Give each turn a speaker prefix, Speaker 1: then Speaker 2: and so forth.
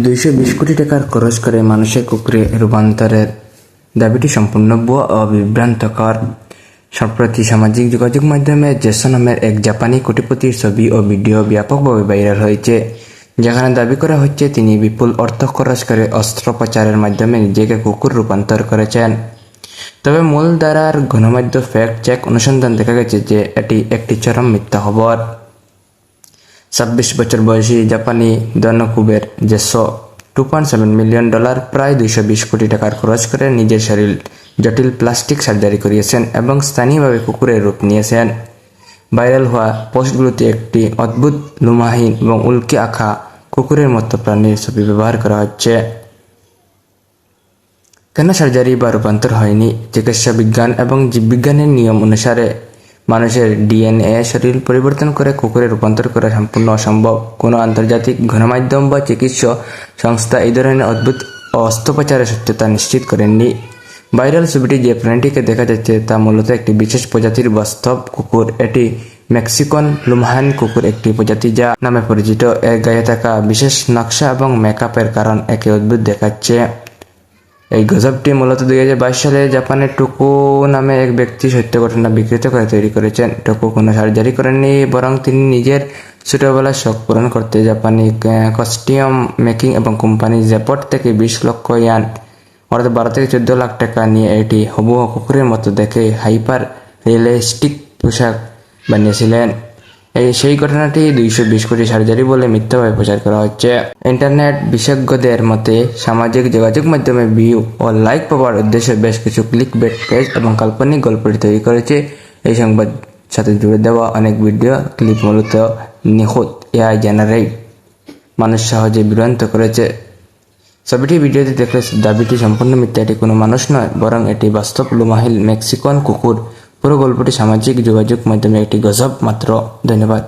Speaker 1: 220 কোটি টাকার খরচ করে মানুষের কুকুরে রূপান্তরের দাবিটি সম্পূর্ণ ভুয়া ও বিভ্রান্তকর। সম্প্রতি সামাজিক যোগাযোগ মাধ্যমে জেসো নামের এক জাপানি কোটিপতির ছবি ও ভিডিও ব্যাপকভাবে ভাইরাল হয়েছে, যেখানে দাবি করা হচ্ছে তিনি বিপুল অর্থ খরচ করে অস্ত্রোপচারের মাধ্যমে নিজেকে কুকুর রূপান্তর করেছেন। তবে মূল ধারার গণমাধ্যম ফ্যাক্ট চেক অনুসন্ধান দেখা গেছে যে এটি একটি চরম মিথ্যা খবর। 26 বছর বয়সী জাপানি ধনকুবের জেসো $2.7 মিলিয়ন প্রায় 220 কোটি টাকার খরচ করে নিজের শরীর জটিল প্লাস্টিক সার্জারি করিয়েছেন এবং স্থানীয়ভাবে কুকুরের রূপ নিয়েছেন। ভাইরাল হওয়া পোস্টগুলোতে একটি অদ্ভুত লোমহীন এবং উল্কি আঁকা কুকুরের মতো প্রাণীর ছবি ব্যবহার করা হচ্ছে। কেন সার্জারি বা রূপান্তর হয়নি? চিকিৎসা বিজ্ঞান এবং জীববিজ্ঞানের নিয়ম অনুসারে মানুষের ডিএনএ শরীর পরিবর্তন করে কুকুরে রূপান্তর করা সম্পূর্ণ অসম্ভব। কোনো আন্তর্জাতিক গণমাধ্যম বা চিকিৎসা সংস্থা এই ধরনের অদ্ভুত অস্ত্রোপচারের সত্যতা নিশ্চিত করেননি। ভাইরাল ছবিটি যে প্রাণীটিকে দেখা যাচ্ছে তা মূলত একটি বিশেষ প্রজাতির বাস্তব কুকুর। এটি মেক্সিকান লুমহান কুকুর, একটি প্রজাতি যা নামে পরিচিত। এর গায়ে থাকা বিশেষ নকশা এবং মেকআপের কারণ একে অদ্ভুত দেখাচ্ছে। এই গজবটি মূলত 2022 সালে জাপানের টোকো নামে এক ব্যক্তি সত্য ঘটনা বিকৃত করে তৈরি করেছেন। টোকো কোনো সার্জারি করেননি, বরং তিনি নিজের ছোটবেলার শখ পূরণ করতে জাপানি কস্টিউম মেকিং এবং কোম্পানি জ্যাপট থেকে 20 লক্ষ ইয়ান অর্থাৎ 12 থেকে 14 লাখ টাকা নিয়ে এটি হুবহু কুকুরের মতো দেখে হাইপার রিয়েলিস্টিক পোশাক বানিয়েছিলেন। সেই ঘটনাটি 220 কোটি সার্জারি বলে মিথ্যাভাবে প্রচার করা হচ্ছে। ইন্টারনেট বিশেষজ্ঞদের মতে সামাজিক যোগাযোগ মাধ্যমে ভিউ ও লাইক পাওয়ার উদ্দেশ্যে বেশ কিছু ক্লিকবেট পেজ এবং কাল্পনিক গল্পটি তৈরি করেছে। এই সংবাদ সাথে জুড়ে দেওয়া অনেক ভিডিও ক্লিপ মূলত নিখুঁত এআই জেনারেট মানুষ সহজে বিভ্রান্ত করেছে। ছবিটি ভিডিওতে দেখলে দাবিটি সম্পূর্ণ মিথ্যা। এটি কোনো মানুষ নয়, বরং এটি বাস্তব লোমহীন মেক্সিকান কুকুর। পুরো গল্পটি সামাজিক যোগাযোগ মাধ্যমে একটি গজব মাত্র। ধন্যবাদ।